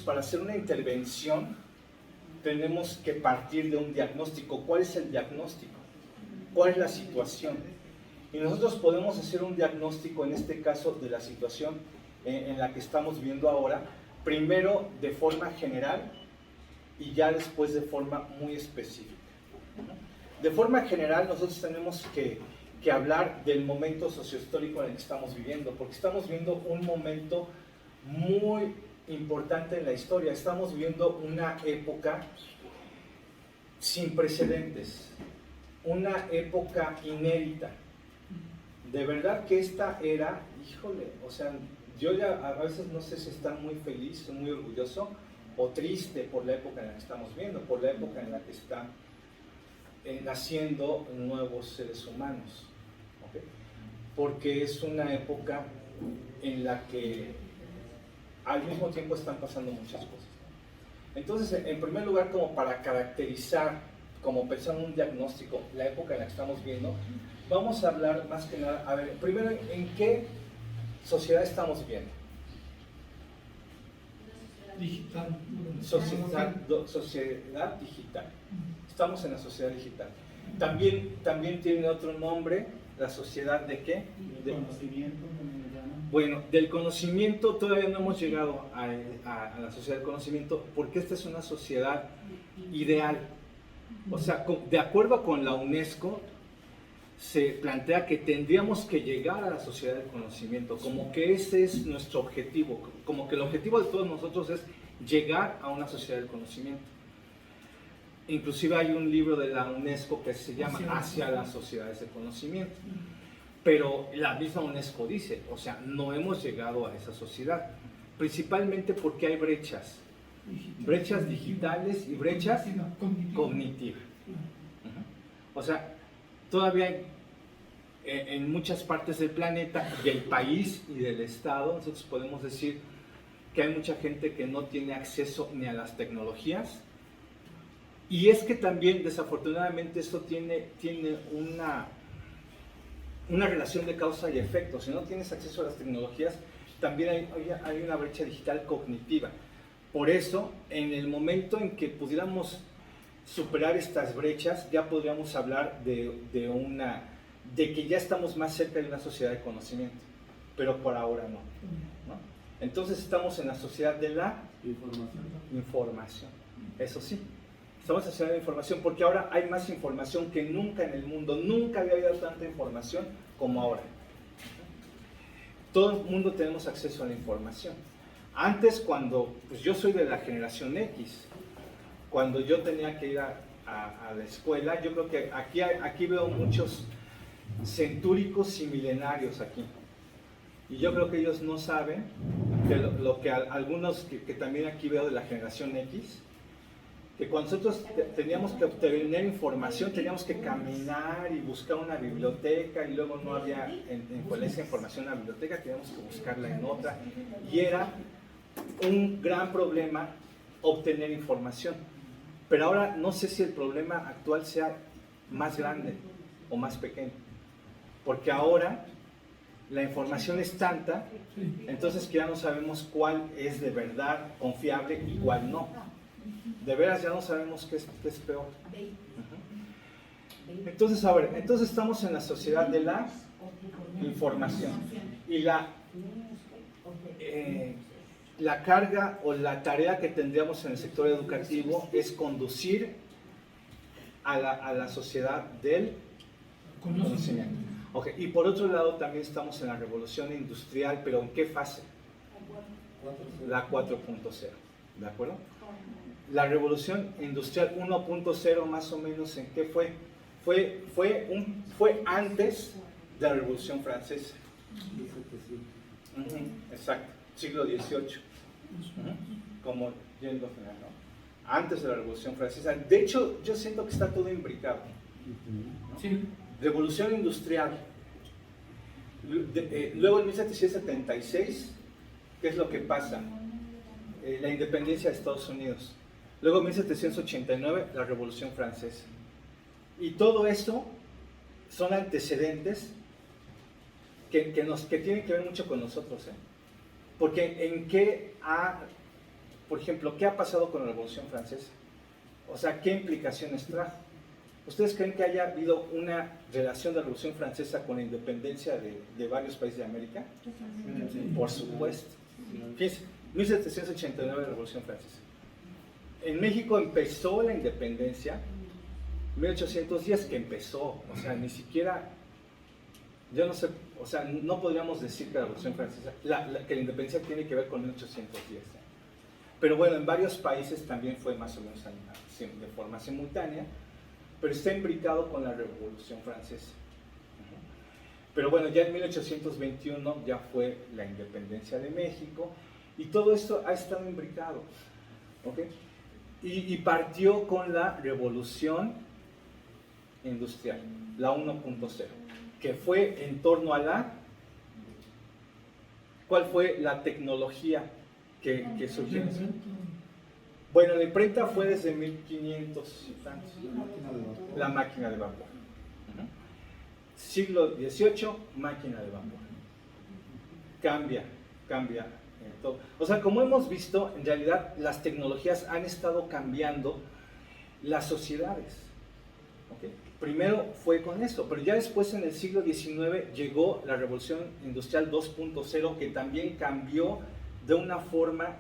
para hacer una intervención, tenemos que partir de un diagnóstico. ¿Cuál es el diagnóstico? ¿Cuál es la situación? Y nosotros podemos hacer un diagnóstico, en este caso, de la situación en la que estamos viendo ahora, primero de forma general y ya después de forma muy específica. De forma general, nosotros tenemos que hablar del momento sociohistórico en el que estamos viviendo, porque estamos viviendo un momento muy importante en la historia. Estamos viviendo una época sin precedentes, una época inédita. De verdad que esta era, híjole, o sea, yo ya a veces no sé si estar muy feliz, muy orgulloso o triste por la época en la que estamos viendo, por la época en la que están naciendo nuevos seres humanos, ¿okay? Porque es una época en la que al mismo tiempo están pasando muchas cosas. Entonces, en primer lugar, como para caracterizar, como pensar en un diagnóstico, la época en la que estamos viendo, vamos a hablar más que nada, a ver, primero, ¿en qué sociedad estamos viendo? Digital. Sociedad digital. Estamos en la sociedad digital. También tiene otro nombre, la sociedad de qué? De conocimiento. Bueno, del conocimiento todavía no hemos llegado a la sociedad del conocimiento, porque esta es una sociedad ideal. O sea, de acuerdo con la UNESCO, se plantea que tendríamos que llegar a la sociedad del conocimiento, como que ese es nuestro objetivo, como que el objetivo de todos nosotros es llegar a una sociedad del conocimiento. Inclusive hay un libro de la UNESCO que se llama Hacia las sociedades de conocimiento. Pero la misma UNESCO dice, o sea, no hemos llegado a esa sociedad, principalmente porque hay brechas digitales y brechas cognitivas. O sea, todavía hay, en muchas partes del planeta, del país y del estado, nosotros podemos decir que hay mucha gente que no tiene acceso ni a las tecnologías, y es que también, desafortunadamente, esto tiene una relación de causa y efecto. Si no tienes acceso a las tecnologías, también hay una brecha digital cognitiva. Por eso, en el momento en que pudiéramos superar estas brechas, ya podríamos hablar de que ya estamos más cerca de una sociedad de conocimiento, pero por ahora no. Entonces estamos en la sociedad de la información. Eso sí, estamos en la sociedad de la información porque ahora hay más información que nunca en el mundo. Nunca había habido tanta información como ahora. Todo el mundo tenemos acceso a la información. Antes, cuando, pues yo soy de la generación X, cuando yo tenía que ir a la escuela, yo creo que aquí veo muchos centúricos y milenarios aquí. Y yo creo que ellos no saben que lo que algunos que también aquí veo de la generación X, que cuando nosotros teníamos que obtener información, teníamos que caminar y buscar una biblioteca, y luego no había con esa información en la biblioteca, teníamos que buscarla en otra, y era un gran problema obtener información. Pero ahora no sé si el problema actual sea más grande o más pequeño, porque ahora la información es tanta, entonces que ya no sabemos cuál es de verdad confiable y cuál no. De veras ya no sabemos qué es peor. Entonces, a ver, entonces estamos en la sociedad de la información. Y la carga o la tarea que tendríamos en el sector educativo es conducir a la sociedad del conocimiento. Okay. Y por otro lado también estamos en la revolución industrial, pero ¿en qué fase? La 4.0, ¿de acuerdo? La revolución industrial 1.0 más o menos, ¿en qué fue? Fue antes de la revolución francesa. Exacto, siglo XVIII. Como yendo a final, ¿no? Antes de la revolución francesa. De hecho, yo siento que está todo imbricado, ¿no? Sí. Revolución industrial. Luego en 1776, ¿qué es lo que pasa? La independencia de Estados Unidos. Luego en 1789, la Revolución Francesa. Y todo eso son antecedentes que tienen que ver mucho con nosotros, ¿eh? Porque ¿en qué ha por ejemplo, ¿qué ha pasado con la Revolución Francesa? O sea, ¿qué implicaciones trajo? ¿Ustedes creen que haya habido una relación de la Revolución Francesa con la independencia de varios países de América? Por supuesto. Fíjense, 1789 la Revolución Francesa. En México empezó la independencia, 1810 que empezó, o sea, ni siquiera, yo no sé, o sea, no podríamos decir que la Revolución Francesa, que la independencia tiene que ver con 1810. Pero bueno, en varios países también fue más o menos de forma simultánea, pero está imbricado con la Revolución Francesa. Pero bueno, ya en 1821 ya fue la independencia de México y todo esto ha estado imbricado. ¿Okay? Y partió con la Revolución Industrial, la 1.0, que fue en torno a la... ¿Cuál fue la tecnología que surgió? Bueno, la imprenta fue desde 1500 y tantos. La máquina de vapor. Siglo XVIII, máquina de vapor. Cambia todo. O sea, como hemos visto, en realidad las tecnologías han estado cambiando las sociedades. ¿Okay? Primero fue con eso, pero ya después en el siglo XIX llegó la Revolución Industrial 2.0, que también cambió de una forma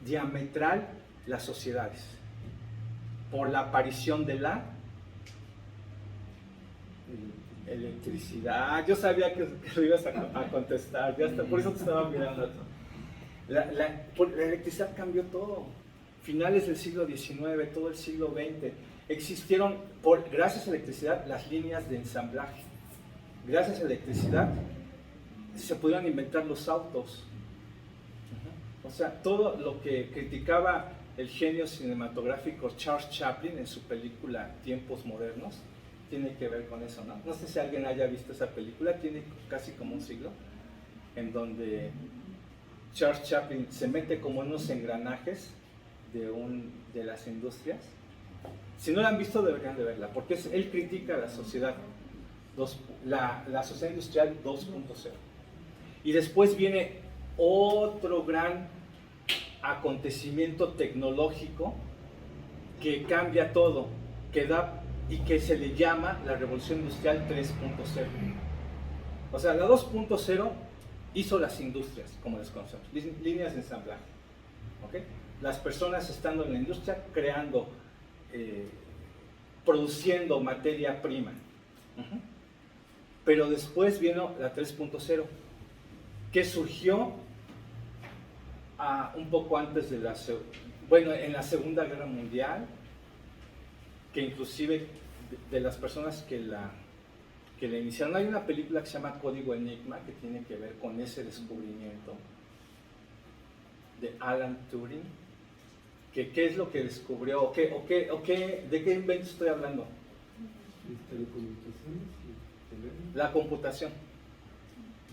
diametral las sociedades, por la aparición de la electricidad. Yo sabía que lo ibas a contestar, ya está, por eso te estaba mirando. La electricidad cambió todo. Finales del siglo XIX, todo el siglo XX, existieron, gracias a la electricidad, las líneas de ensamblaje. Gracias a la electricidad se pudieron inventar los autos. O sea, todo lo que criticaba el genio cinematográfico Charles Chaplin en su película Tiempos Modernos, tiene que ver con eso, ¿no? No sé si alguien haya visto esa película, tiene casi como un siglo, en donde Charles Chaplin se mete como en unos engranajes de las industrias. Si no la han visto, deberían de verla, porque él critica la sociedad, la sociedad industrial 2.0. Y después viene otro gran acontecimiento tecnológico que cambia todo, y que se le llama la Revolución Industrial 3.0. O sea, la 2.0 hizo las industrias, como les conocemos, líneas de ensamblaje. ¿Okay? Las personas estando en la industria creando, produciendo materia prima. Pero después vino la 3.0, que surgió un poco antes de en la Segunda Guerra Mundial, que inclusive de las personas que la iniciaron, hay una película que se llama Código Enigma, que tiene que ver con ese descubrimiento de Alan Turing, que qué es lo que descubrió, ¿de qué invento estoy hablando? La computación,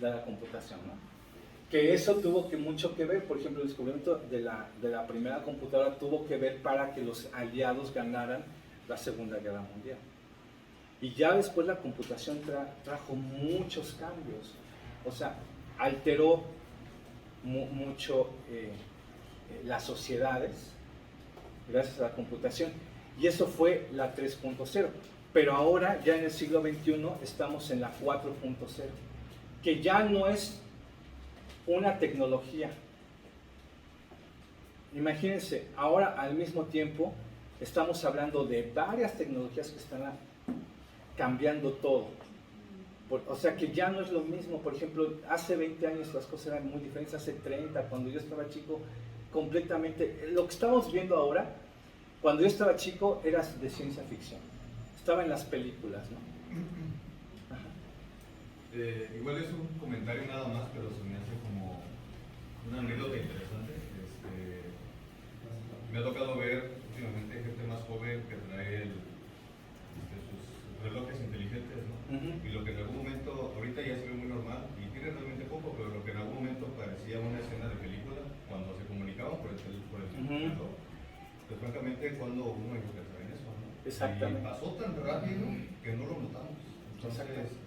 ¿no? Que eso tuvo mucho que ver, por ejemplo, el descubrimiento de la primera computadora tuvo que ver para que los aliados ganaran la Segunda Guerra Mundial. Y ya después la computación trajo muchos cambios, o sea, alteró mucho las sociedades gracias a la computación, y eso fue la 3.0. Pero ahora, ya en el siglo XXI, estamos en la 4.0, que ya no es una tecnología. Imagínense, ahora al mismo tiempo estamos hablando de varias tecnologías que están cambiando todo. O sea que ya no es lo mismo. Por ejemplo, hace 20 años las cosas eran muy diferentes, hace 30, cuando yo estaba chico, completamente. Lo que estamos viendo ahora, cuando yo estaba chico, era de ciencia ficción. Estaba en las películas, ¿no? Igual es un comentario nada más, pero se me hace como una anécdota interesante. Me ha tocado ver últimamente gente más joven que trae sus relojes inteligentes, ¿no? Y lo que en algún momento, ahorita ya se ve muy normal, y tiene realmente poco, pero lo que en algún momento parecía una escena de película, cuando se comunicaban por el reloj, pues francamente, cuando uno iba a pensar en eso, ¿no? Exactamente. Y pasó tan rápido que no lo notamos. Entonces,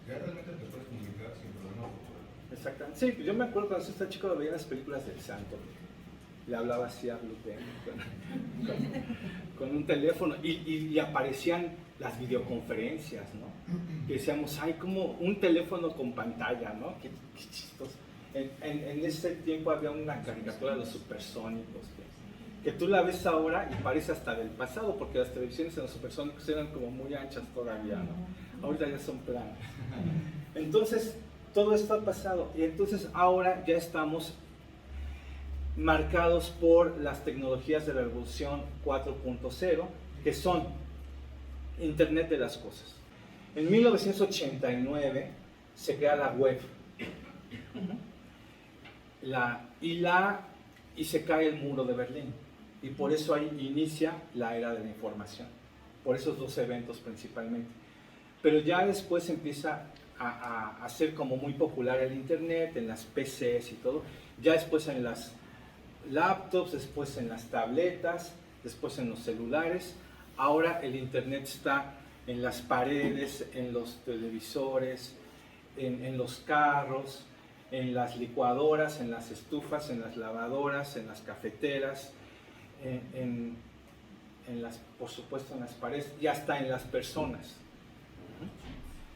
ya realmente te puedes comunicar sin problema. Exactamente. Sí, yo me acuerdo cuando yo estaba chico veía las películas del Santo. le hablaba así a Blue con un teléfono y aparecían las videoconferencias, ¿no? Que decíamos, hay como un teléfono con pantalla, ¿no? Qué chistoso. En ese tiempo había una caricatura de los supersónicos que tú la ves ahora y parece hasta del pasado, porque las televisiones en los supersónicos eran como muy anchas todavía, ¿no? Ahorita ya son planas. Entonces, todo esto ha pasado y entonces ahora ya estamos marcados por las tecnologías de la revolución 4.0, que son Internet de las cosas. En 1989 se crea la web y se cae el muro de Berlín, y por eso ahí inicia la era de la información, por esos dos eventos principalmente. Pero ya después empieza a ser como muy popular el Internet, en las PCs y todo, ya después en las laptops, después en las tabletas, después en los celulares. Ahora el Internet está en las paredes, en los televisores, en los carros, en las licuadoras, en las estufas, en las lavadoras, en las cafeteras, por supuesto en las paredes y hasta en las personas.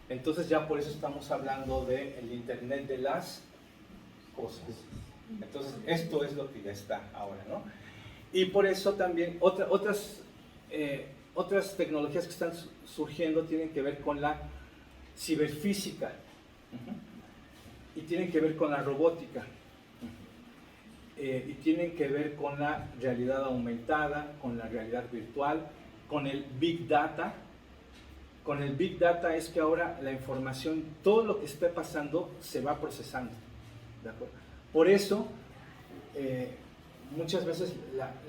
Entonces ya por eso estamos hablando del Internet de las cosas. Entonces esto es lo que ya está ahora, ¿no? Y por eso también otras tecnologías que están surgiendo tienen que ver con la ciberfísica y tienen que ver con la robótica y tienen que ver con la realidad aumentada, con la realidad virtual, con el Big Data. Con el Big Data es que ahora la información, todo lo que esté pasando se va procesando, ¿de acuerdo? Por eso muchas veces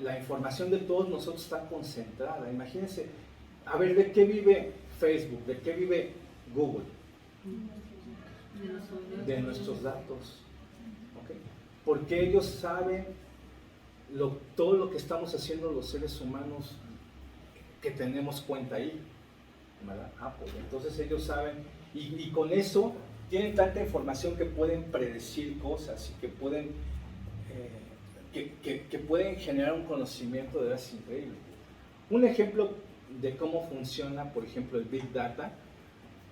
la información de todos nosotros está concentrada. Imagínense, a ver, ¿de qué vive Facebook? ¿De qué vive Google? De nuestros datos. ¿Okay? Porque ellos saben todo lo que estamos haciendo los seres humanos que tenemos cuenta ahí, ¿verdad? Pues entonces ellos saben, y con eso tienen tanta información que pueden predecir cosas y que pueden generar un conocimiento de verdad increíble. Un ejemplo de cómo funciona, por ejemplo, el Big Data.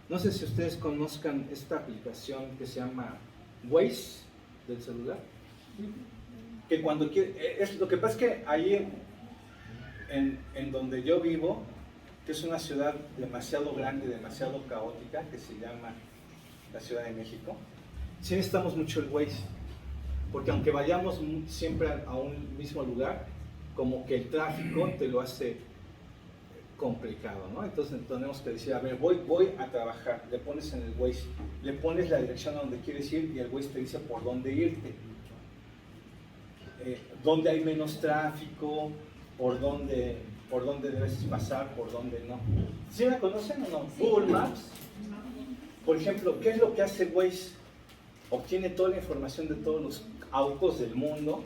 No sé si ustedes conozcan esta aplicación que se llama Waze del celular. Que cuando lo que pasa es que ahí en donde yo vivo, que es una ciudad demasiado grande, demasiado caótica, que se llama la Ciudad de México, sí necesitamos mucho el Waze, porque aunque vayamos siempre a un mismo lugar, como que el tráfico te lo hace complicado, ¿no? Entonces tenemos que decir, a ver, voy a trabajar, le pones en el Waze, le pones la dirección a donde quieres ir y el Waze te dice por dónde irte, dónde hay menos tráfico, por dónde debes pasar, por dónde no. ¿Sí la conocen o no? Google Maps, por ejemplo, ¿qué es lo que hace Waze? Obtiene toda la información de todos los autos del mundo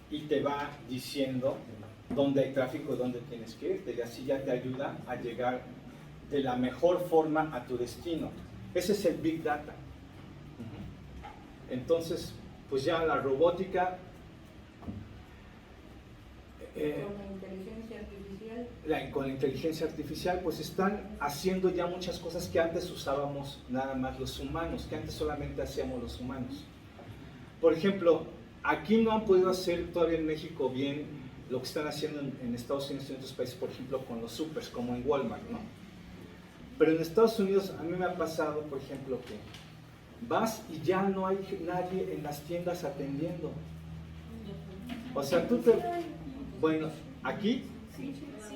y te va diciendo dónde hay tráfico, dónde tienes que irte, y así ya te ayuda a llegar de la mejor forma a tu destino. Ese es el Big Data. Entonces, pues ya la robótica, con la inteligencia artificial, pues están haciendo ya muchas cosas que antes usábamos nada más los humanos, que antes solamente hacíamos los humanos. Por ejemplo, aquí no han podido hacer todavía en México bien lo que están haciendo en Estados Unidos y en otros países, por ejemplo, con los supers, como en Walmart, ¿no? Pero en Estados Unidos a mí me ha pasado, por ejemplo, que vas y ya no hay nadie en las tiendas atendiendo. O sea, bueno, aquí,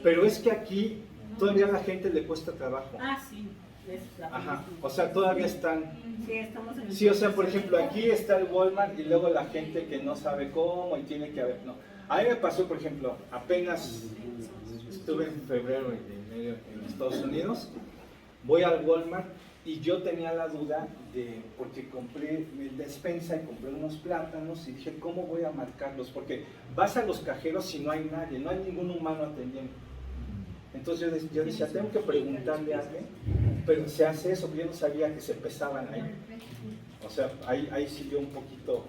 pero es que aquí todavía a la gente le cuesta trabajo. Ah, sí. Ajá, o sea, todavía están... Sí, estamos en el... Sí, o sea, por ejemplo, aquí está el Walmart y luego la gente que no sabe cómo y tiene que haber... No. A mí me pasó, por ejemplo, apenas estuve en febrero y medio en Estados Unidos, voy al Walmart y yo tenía la duda porque compré mi despensa y compré unos plátanos y dije, ¿cómo voy a marcarlos? Porque vas a los cajeros y no hay nadie, no hay ningún humano atendiendo. Entonces yo decía, tengo que preguntarle a alguien, pero se hace eso, yo no sabía que se pesaban ahí. O sea, ahí sí yo un poquito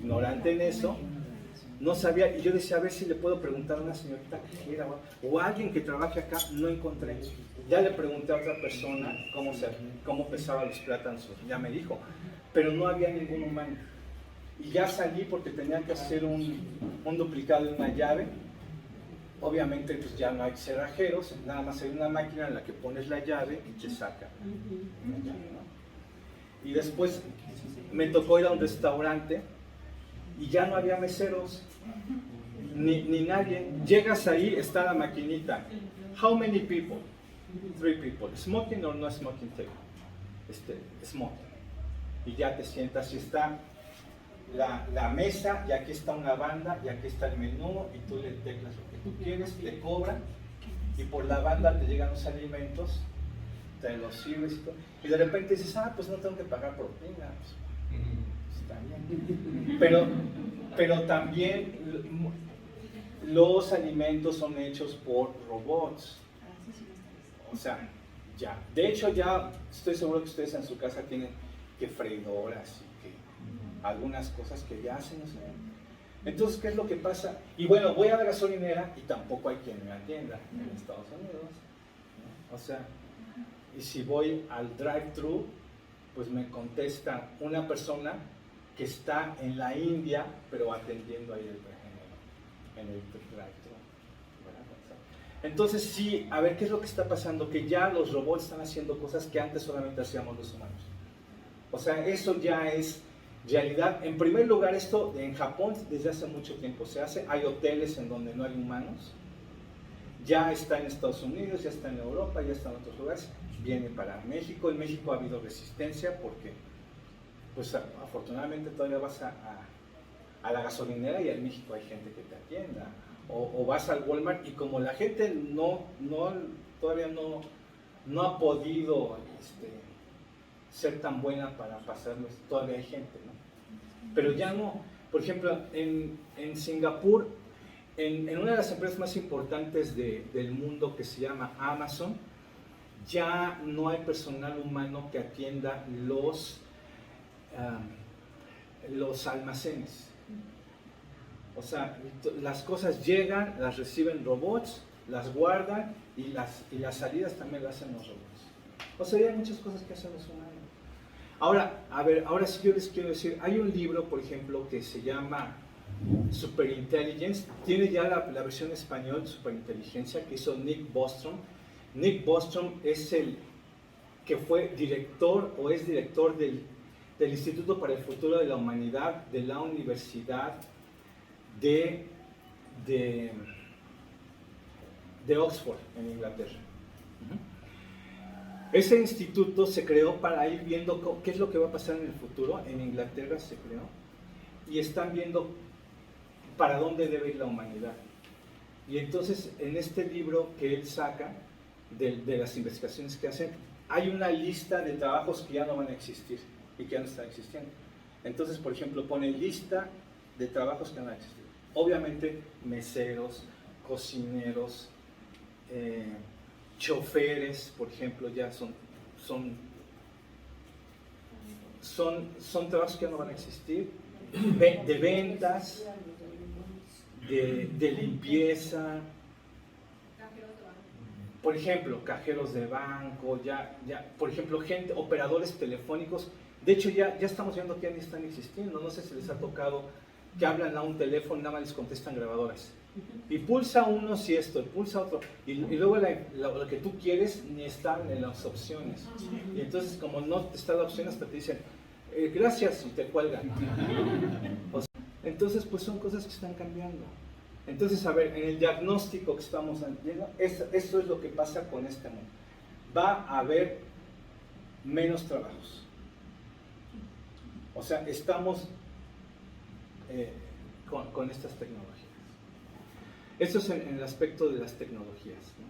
ignorante en eso, no sabía, y yo decía, a ver si le puedo preguntar a una señorita cajera o a alguien que trabaje acá, no encontré. Ya le pregunté a otra persona cómo pesaba los plátanos, ya me dijo, pero no había ningún humano. Y ya salí porque tenía que hacer un duplicado de una llave. Obviamente pues ya no hay cerrajeros, nada más hay una máquina en la que pones la llave y te saca la llave, ¿no? Y después me tocó ir a un restaurante y ya no había meseros, ni nadie. Llegas ahí, está la maquinita. How many people? 3 people. Smoking or no smoking table? Smoking. Y ya te sientas y está la mesa, y aquí está una banda, y aquí está el menú, y tú le teclas lo que tú quieres, te cobran, y por la banda te llegan los alimentos, te los sirves y todo. Y de repente dices, pues no tengo que pagar propina. Está bien. Pero también los alimentos son hechos por robots. O sea, ya. De hecho, ya estoy seguro que ustedes en su casa tienen que freidoras y que algunas cosas que ya hacen, no sé. Entonces, ¿qué es lo que pasa? Y bueno, voy a la gasolinera y tampoco hay quien me atienda en Estados Unidos, ¿no? O sea, y si voy al drive-thru, pues me contesta una persona que está en la India, pero atendiendo ahí en el drive-thru. Entonces sí, a ver qué es lo que está pasando, que ya los robots están haciendo cosas que antes solamente hacíamos los humanos. O sea, eso ya es realidad. En primer lugar, esto en Japón desde hace mucho tiempo se hace. Hay hoteles en donde no hay humanos. Ya está en Estados Unidos, ya está en Europa, ya está en otros lugares. Viene para México. En México ha habido resistencia porque, pues afortunadamente todavía vas a la gasolinera y en México hay gente que te atienda. O vas al Walmart y como la gente todavía no ha podido ser tan buena para pasarlo, todavía hay gente, ¿no? Pero ya no. Por ejemplo, en Singapur, en una de las empresas más importantes del mundo que se llama Amazon, ya no hay personal humano que atienda los almacenes. O sea, las cosas llegan, las reciben robots, las guardan y las salidas también las hacen los robots. O sea, hay muchas cosas que hacen los humanos. Ahora, a ver, ahora sí yo les quiero decir, hay un libro, por ejemplo, que se llama Superintelligence, tiene ya la versión en español, Superinteligencia, que hizo Nick Bostrom. Nick Bostrom es el que fue director o es director del Instituto para el Futuro de la Humanidad de la Universidad de Oxford, en Inglaterra. Ese instituto se creó para ir viendo qué es lo que va a pasar en el futuro. En Inglaterra se creó y están viendo para dónde debe ir la humanidad. Y entonces en este libro que él saca de las investigaciones que hacen, hay una lista de trabajos que ya no van a existir y que ya no están existiendo. Entonces, por ejemplo, pone lista de trabajos que no van a existir. Obviamente meseros, cocineros, choferes, por ejemplo, ya son trabajos que ya no van a existir, de ventas, de limpieza, por ejemplo, cajeros de banco, por ejemplo, operadores telefónicos. De hecho, ya estamos viendo que ya ni están existiendo. No sé si les ha tocado que hablan a un teléfono y nada más les contestan grabadoras. Y pulsa uno si esto, y pulsa otro. Y luego lo que tú quieres ni está en las opciones. Y entonces, como no está la opción, hasta te dicen, gracias, y te cuelgan. Entonces, pues son cosas que están cambiando. Entonces, a ver, en el diagnóstico que estamos viendo, esto es lo que pasa con este mundo. Va a haber menos trabajos. O sea, estamos con estas tecnologías. Eso es en el aspecto de las tecnologías, ¿no?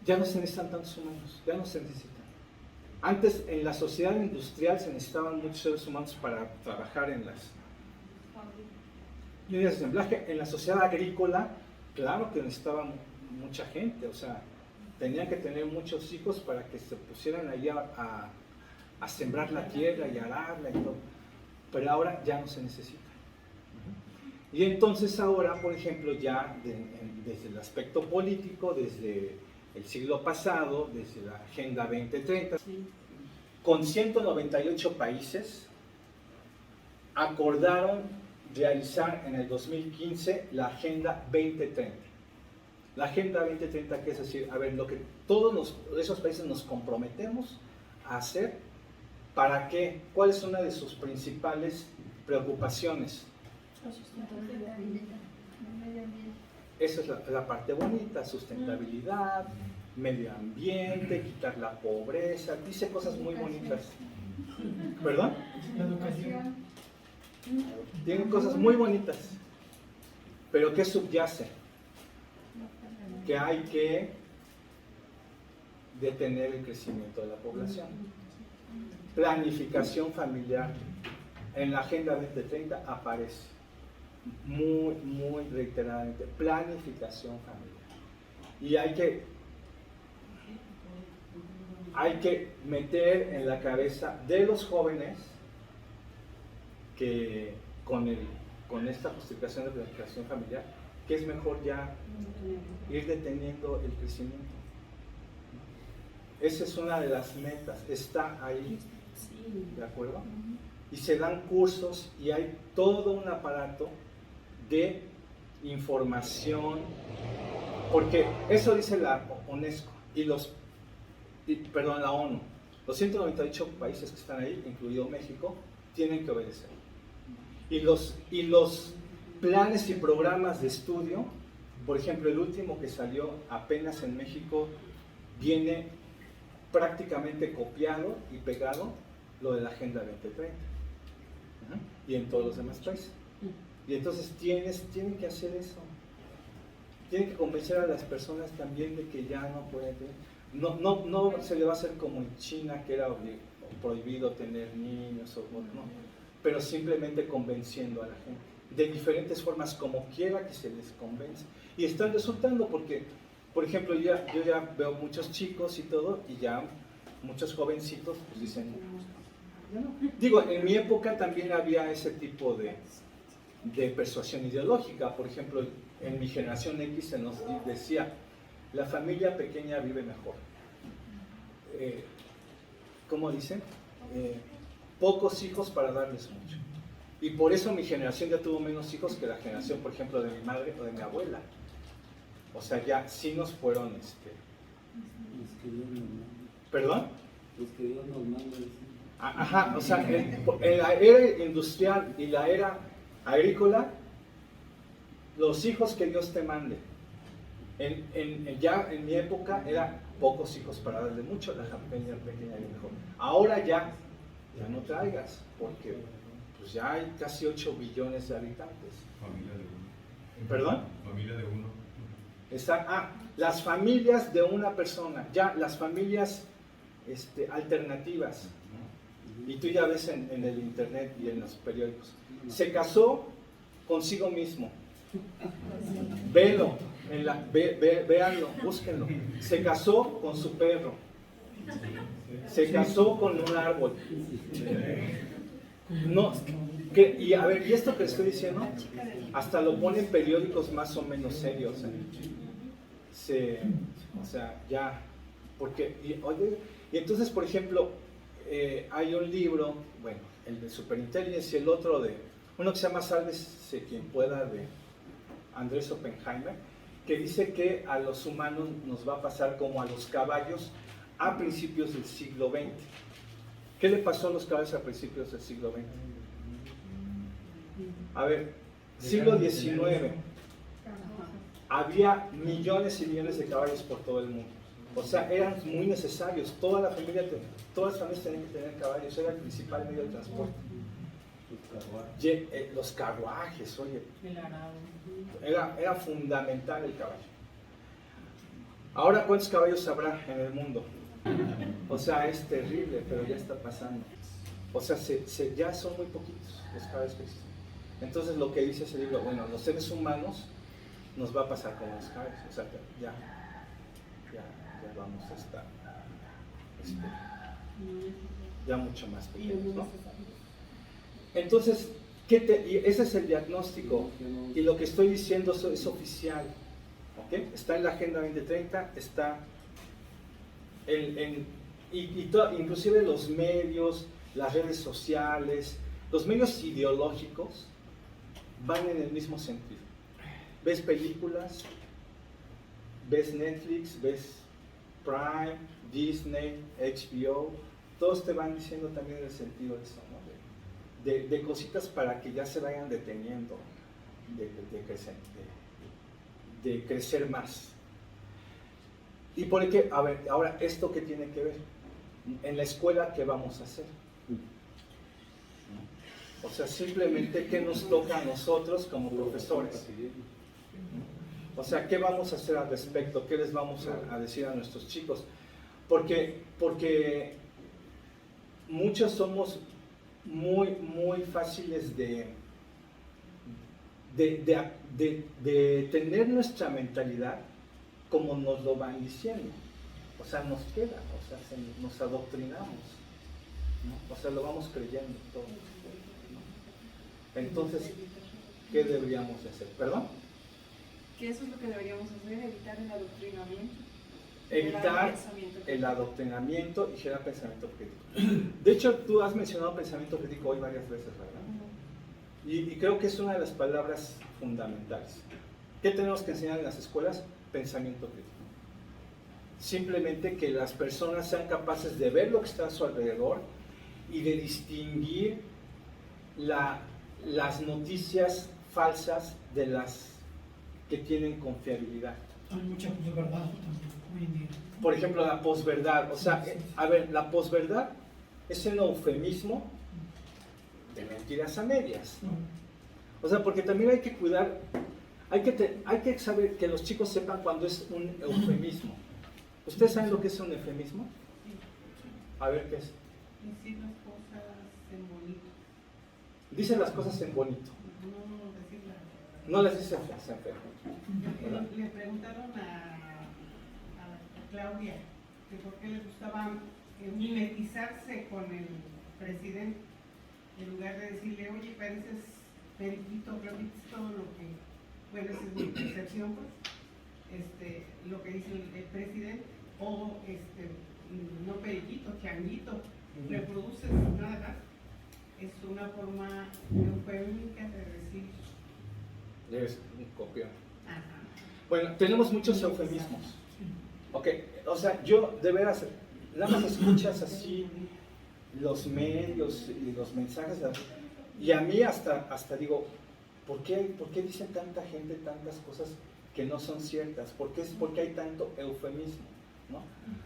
Ya no se necesitan tantos humanos, ya no se necesitan. Antes, en la sociedad industrial se necesitaban muchos seres humanos para trabajar en las líneas de ensamblaje. En la sociedad agrícola, claro que necesitaban mucha gente, o sea, tenían que tener muchos hijos para que se pusieran allá a sembrar la tierra y ararla y todo. pero ahora ya no se necesita. Y entonces ahora, por ejemplo, ya desde el aspecto político, desde el siglo pasado, desde la Agenda 2030, con 198 países, acordaron realizar en el 2015 la Agenda 2030. La Agenda 2030, que es decir, a ver, lo que todos esos países nos comprometemos a hacer, ¿para qué? ¿Cuál es una de sus principales preocupaciones? Esa es la parte bonita, sustentabilidad, medio ambiente, quitar la pobreza, dice cosas muy bonitas. ¿Perdón? La educación. Tienen cosas muy bonitas, pero ¿qué subyace? Que hay que detener el crecimiento de la población. Planificación familiar. En la Agenda 2030 aparece muy reiteradamente, planificación familiar. Y hay que meter en la cabeza de los jóvenes que con esta justificación de planificación familiar, que es mejor ya ir deteniendo el crecimiento. Esa es una de las metas, está ahí, ¿de acuerdo? Y se dan cursos y hay todo un aparato de información, porque eso dice la UNESCO la ONU. Los 198 países que están ahí, incluido México, tienen que obedecer. Y los planes y programas de estudio, por ejemplo, el último que salió apenas en México, viene prácticamente copiado y pegado lo de la Agenda 2030. Y en todos los demás países. Y entonces tienen que hacer eso. Tienen que convencer a las personas también de que ya no pueden tener. No se le va a hacer como en China, que era prohibido tener niños, no, pero simplemente convenciendo a la gente, de diferentes formas, como quiera que se les convence. Y están resultando porque, por ejemplo, yo ya veo muchos chicos y todo, y ya muchos jovencitos pues dicen, ya no. Digo, en mi época también había ese tipo de persuasión ideológica. Por ejemplo, en mi generación X se nos decía, la familia pequeña vive mejor. ¿Cómo dicen? Pocos hijos para darles mucho. Y por eso mi generación ya tuvo menos hijos que la generación, por ejemplo, de mi madre o de mi abuela. O sea, ya sí nos fueron... ¿Perdón? Los que Dios nos manda. Ajá, o sea, en la era industrial y la era agrícola, los hijos que Dios te mande. Ya en mi época era pocos hijos para darle mucho, la familia pequeña y mejor. Ahora ya no traigas, porque pues ya hay casi 8 billones de habitantes. Familia de uno. ¿Perdón? Familia de uno. Las familias de una persona, ya las familias alternativas. Y tú ya ves en el internet y en los periódicos. Se casó consigo mismo. Véanlo, búsquenlo. Se casó con su perro. Se casó con un árbol. No, y a ver, y esto que estoy diciendo, hasta lo ponen periódicos más o menos serios. O sea, ya, porque, y entonces, por ejemplo, hay un libro, bueno, el de Superintelligence y el otro uno que se llama Sálvese quien pueda, de Andrés Oppenheimer, que dice que a los humanos nos va a pasar como a los caballos a principios del siglo XX. ¿Qué le pasó a los caballos a principios del siglo XX? A ver, siglo XIX, había millones y millones de caballos por todo el mundo. O sea, eran muy necesarios. Todas las familias tenían que tener caballos, era el principal medio de transporte. Los carruajes, oye, era fundamental el caballo. Ahora, ¿cuántos caballos habrá en el mundo? O sea, es terrible, pero ya está pasando. O sea, ya son muy poquitos los caballos que existen. Entonces, lo que dice ese libro, bueno, los seres humanos nos va a pasar como los caballos. O sea, ya vamos a estar ya mucho más pequeños, ¿no? Entonces, y ese es el diagnóstico, y lo que estoy diciendo es oficial, ¿ok? Está en la Agenda 2030, está inclusive los medios, las redes sociales, los medios ideológicos van en el mismo sentido. Ves películas, ves Netflix, ves Prime, Disney, HBO, todos te van diciendo también el sentido de eso, ¿no? De cositas para que ya se vayan deteniendo de crecer más. ¿Y por qué? A ver, ahora, ¿esto qué tiene que ver? En la escuela, ¿qué vamos a hacer? O sea, simplemente, ¿qué nos toca a nosotros como profesores? O sea, ¿qué vamos a hacer al respecto? ¿Qué les vamos a decir a nuestros chicos? Porque muchos somos muy fáciles de tener nuestra mentalidad como nos lo van diciendo. O sea, nos queda, o sea, nos adoctrinamos, ¿no? O sea, lo vamos creyendo todo, ¿no? Entonces, ¿qué deberíamos hacer? ¿Perdón? Que eso es lo que deberíamos hacer, evitar el adoctrinamiento. Evitar el adoctrinamiento y generar pensamiento crítico. De hecho, tú has mencionado pensamiento crítico hoy varias veces, ¿verdad? Y creo que es una de las palabras fundamentales. ¿Qué tenemos que enseñar en las escuelas? Pensamiento crítico. Simplemente que las personas sean capaces de ver lo que está a su alrededor y de distinguir las noticias falsas de las que tienen confiabilidad. Hay mucha posverdad hoy en día. Por ejemplo, la posverdad. O sea, a ver, la posverdad es un eufemismo de mentiras a medias. O sea, porque también hay que cuidar, hay que saber que los chicos sepan cuando es un eufemismo. ¿Ustedes saben lo que es un eufemismo? A ver, ¿qué es? Decir las cosas en bonito. Dice las cosas en bonito. No decirlas. No las dice en feo. Le preguntaron a Claudia que por qué le gustaba mimetizarse con el presidente, en lugar de decirle, oye, pareces periquito, repites todo lo que, bueno, esa es mi percepción, pues, lo que dice el presidente, o no periquito, changuito, reproduces nada más. Es una forma eufémica de decir. Es un copión. Ajá. Bueno, tenemos muchos eufemismos. Ok, o sea, yo de veras, nada más escuchas así los medios y los mensajes, y a mí hasta digo, ¿por qué dicen tanta gente tantas cosas que no son ciertas? ¿Por qué hay tanto eufemismo? ¿No?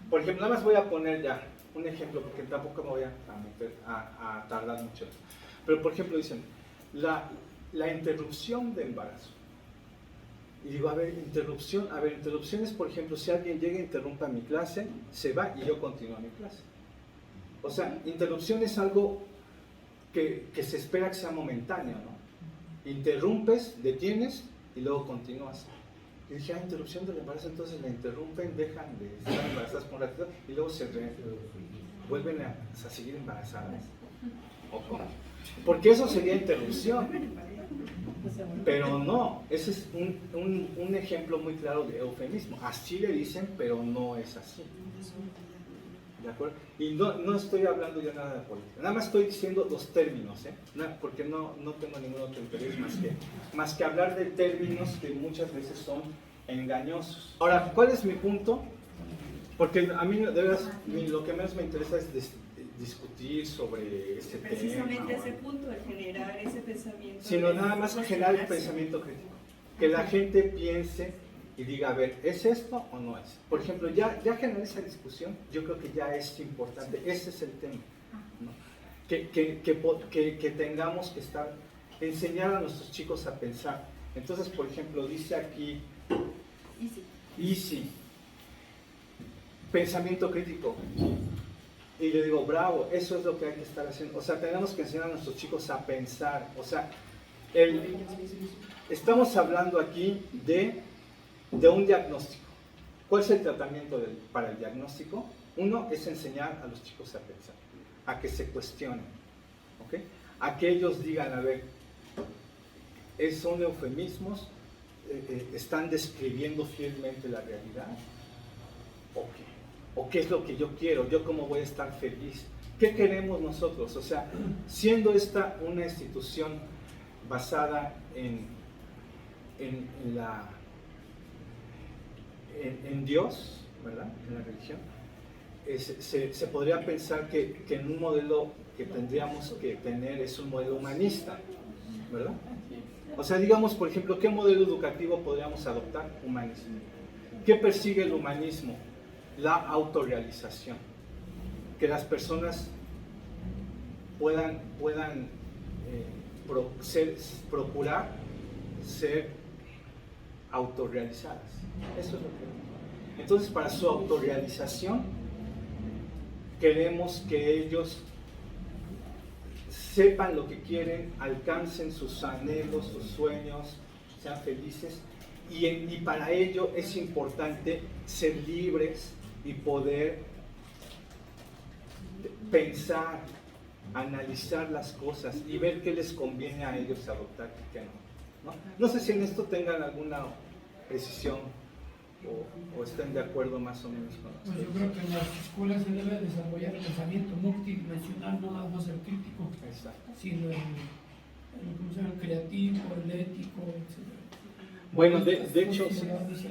Por ejemplo, nada más voy a poner ya un ejemplo, porque tampoco me voy a tardar mucho. Pero por ejemplo dicen, la interrupción de embarazo. Y digo, a ver, interrupción es, por ejemplo, si alguien llega e interrumpa mi clase, se va y yo continúo mi clase. O sea, interrupción es algo que se espera que sea momentáneo, ¿no? Interrumpes, detienes y luego continúas. Y dije, interrupción del embarazo, entonces la interrumpen, dejan de estar embarazadas por un ratito y luego vuelven a seguir embarazadas. ¿O cómo? Porque eso sería interrupción. Pero no, ese es un ejemplo muy claro de eufemismo. Así le dicen, pero no es así. ¿De acuerdo? Y no estoy hablando ya nada de política. Nada más estoy diciendo los términos, porque no tengo ningún otro interés más que hablar de términos que muchas veces son engañosos. Ahora, ¿cuál es mi punto? Porque a mí, de verdad, lo que menos me interesa es discutir sobre ese tema. Precisamente ese punto, el generar ese pensamiento. Sino nada más generar el pensamiento crítico. Que la gente piense y diga, a ver, ¿es esto o no es? Por ejemplo, ya generar esa discusión, yo creo que ya es importante. Ese es el tema, ¿no? Que tengamos que enseñar a nuestros chicos a pensar. Entonces, por ejemplo, dice aquí, easy, pensamiento crítico. Y le digo, bravo, eso es lo que hay que estar haciendo. O sea, tenemos que enseñar a nuestros chicos a pensar. O sea, estamos hablando aquí de un diagnóstico. ¿Cuál es el tratamiento para el diagnóstico? Uno es enseñar a los chicos a pensar, a que se cuestionen, ¿ok? a que ellos digan, a ver, ¿son eufemismos? ¿Están describiendo fielmente la realidad? ¿O qué? ¿O qué es lo que yo quiero? ¿Yo cómo voy a estar feliz? ¿Qué queremos nosotros? O sea, siendo esta una institución basada en Dios, ¿verdad? En la religión, se podría pensar que en un modelo que tendríamos que tener es un modelo humanista, ¿verdad? O sea, digamos, por ejemplo, ¿qué modelo educativo podríamos adoptar? Humanismo. ¿Qué persigue el humanismo? La autorrealización. Que las personas puedan procurar ser autorrealizadas. Eso es lo que... Entonces, para su autorrealización, queremos que ellos sepan lo que quieren, alcancen sus anhelos, sus sueños, sean felices, y para ello es importante ser libres y poder pensar, analizar las cosas y ver qué les conviene a ellos adoptar y qué no. No sé si en esto tengan alguna precisión o estén de acuerdo más o menos con Pues yo creo que en las escuelas se debe desarrollar el pensamiento multidimensional, no nada más el crítico, sino el creativo, el ético, etc. Bueno, de hecho, sí. Se le da mucha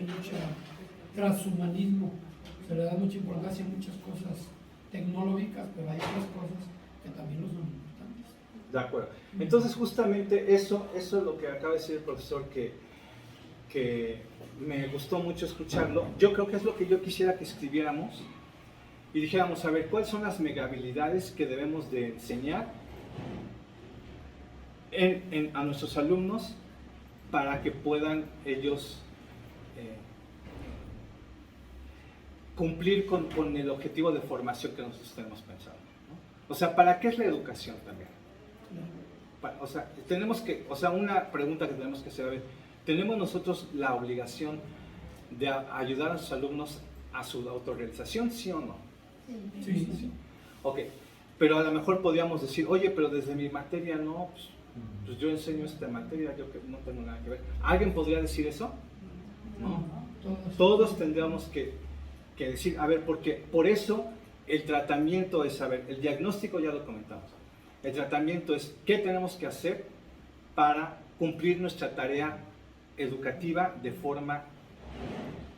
transhumanismo, se le da mucha importancia a muchas cosas tecnológicas, pero hay otras cosas que también lo son importantes. De acuerdo. Entonces, justamente eso es lo que acaba de decir el profesor, que me gustó mucho escucharlo. Yo creo que es lo que yo quisiera que escribiéramos y dijéramos, a ver, ¿cuáles son las megahabilidades que debemos de enseñar a nuestros alumnos para que puedan ellos cumplir con el objetivo de formación que nosotros tenemos pensado, ¿no? O sea, ¿para qué es la educación también? O sea, una pregunta que tenemos que hacer, a ver, ¿tenemos nosotros la obligación de ayudar a sus alumnos a su autorrealización, sí o no? Sí. Ok, pero a lo mejor podríamos decir, oye, pero desde mi materia no, pues yo enseño esta materia, yo que no tengo nada que ver. ¿Alguien podría decir eso? No. Todos tendríamos que decir, a ver, porque por eso el tratamiento es, a ver, el diagnóstico ya lo comentamos. El tratamiento es qué tenemos que hacer para cumplir nuestra tarea educativa de forma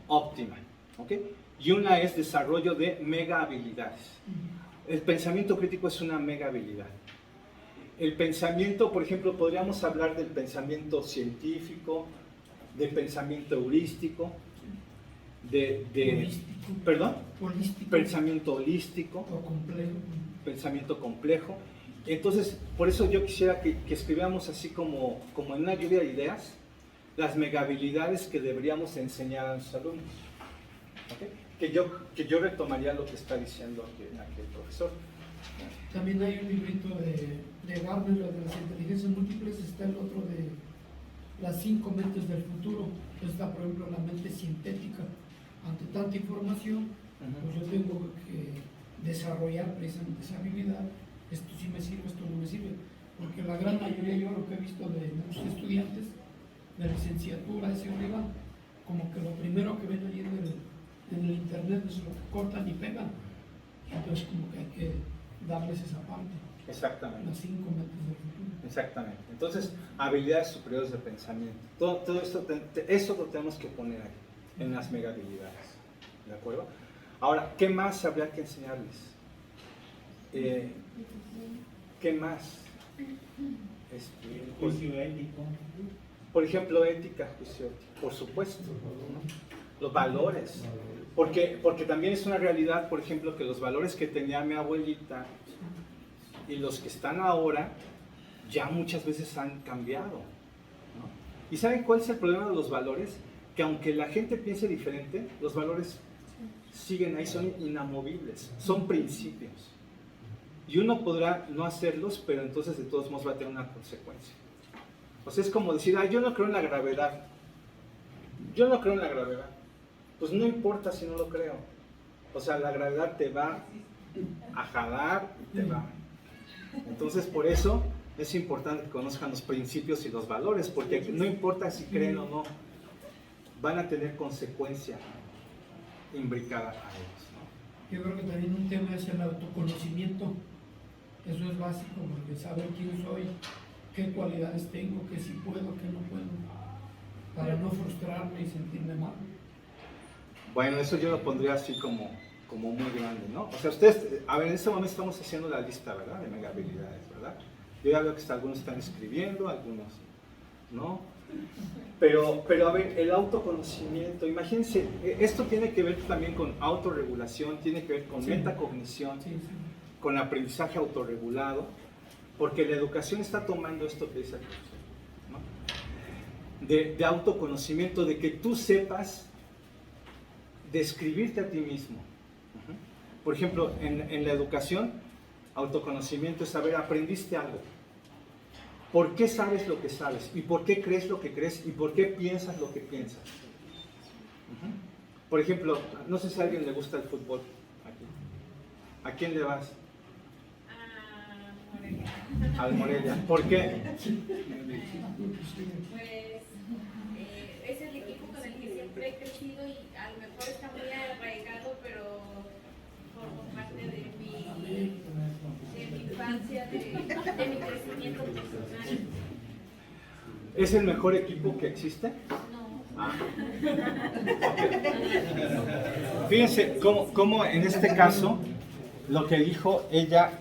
óptima, ¿ok? Y una es desarrollo de mega habilidades. El pensamiento crítico es una mega habilidad. El pensamiento, por ejemplo, podríamos hablar del pensamiento científico, del pensamiento heurístico, pensamiento holístico, o complejo. Pensamiento complejo. Entonces, por eso yo quisiera que escribiéramos así como en una lluvia de ideas, las megahabilidades que deberíamos enseñar a nuestros alumnos. ¿Okay? Que yo retomaría lo que está diciendo aquí el profesor. También hay un librito de Gardner, de las inteligencias múltiples, está el otro de las 5 mentes del futuro. Está, por ejemplo, la mente sintética. Ante tanta información, pues yo tengo que desarrollar precisamente esa habilidad. Esto sí me sirve, esto no me sirve. Porque la gran mayoría, yo lo que he visto de muchos estudiantes de licenciatura, ese arriba, como que lo primero que ven ahí en el internet es lo que cortan y pegan. Entonces, como que hay que darles esa parte. Exactamente. Las 5 mentes del futuro. Exactamente. Entonces, habilidades superiores de pensamiento. Todo esto, eso lo tenemos que poner ahí, en las megahabilidades. ¿De acuerdo? Ahora, ¿qué más habría que enseñarles? ¿Qué más? Juicio ético. Por ejemplo, ética, juicio ético, por supuesto, ¿no? Los valores, porque también es una realidad, por ejemplo, que los valores que tenía mi abuelita y los que están ahora ya muchas veces han cambiado, ¿no? ¿Y saben cuál es el problema de los valores? Que aunque la gente piense diferente, los valores siguen ahí, son inamovibles, son principios. Y uno podrá no hacerlos, pero entonces de todos modos va a tener una consecuencia. O sea, es como decir, yo no creo en la gravedad. Yo no creo en la gravedad. Pues no importa si no lo creo. O sea, la gravedad te va a jalar y te va. Entonces, por eso es importante que conozcan los principios y los valores, porque no importa si creen o no, van a tener consecuencia imbricada a ellos, ¿no? Yo creo que también un tema es el autoconocimiento. Eso es básico, porque saber quién soy, qué cualidades tengo, qué sí puedo, qué no puedo, para no frustrarme y sentirme mal. Bueno, eso yo lo pondría así como muy grande, ¿no? O sea, ustedes, a ver, en este momento estamos haciendo la lista, ¿verdad? De mega habilidades, ¿verdad? Yo ya veo que algunos están escribiendo, algunos, ¿no? Pero a ver, el autoconocimiento, imagínense, esto tiene que ver también con autorregulación, tiene que ver con Sí. metacognición, Sí, sí. con aprendizaje autorregulado, porque la educación está tomando esto que dice el profesor, ¿no? De autoconocimiento, de que tú sepas describirte a ti mismo. Ujú. Por ejemplo, en la educación, autoconocimiento es saber, aprendiste algo. ¿Por qué sabes lo que sabes? ¿Y por qué crees lo que crees? ¿Y por qué piensas lo que piensas? Ujú. Por ejemplo, no sé si a alguien le gusta el fútbol aquí. ¿A quién le vas? Al Morelia. ¿Por qué? Pues es el equipo con el que siempre he crecido y a lo mejor está muy arraigado, pero formo parte de mi infancia, de mi crecimiento personal. ¿Es el mejor equipo que existe? No. Ah. Fíjense cómo en este caso lo que dijo ella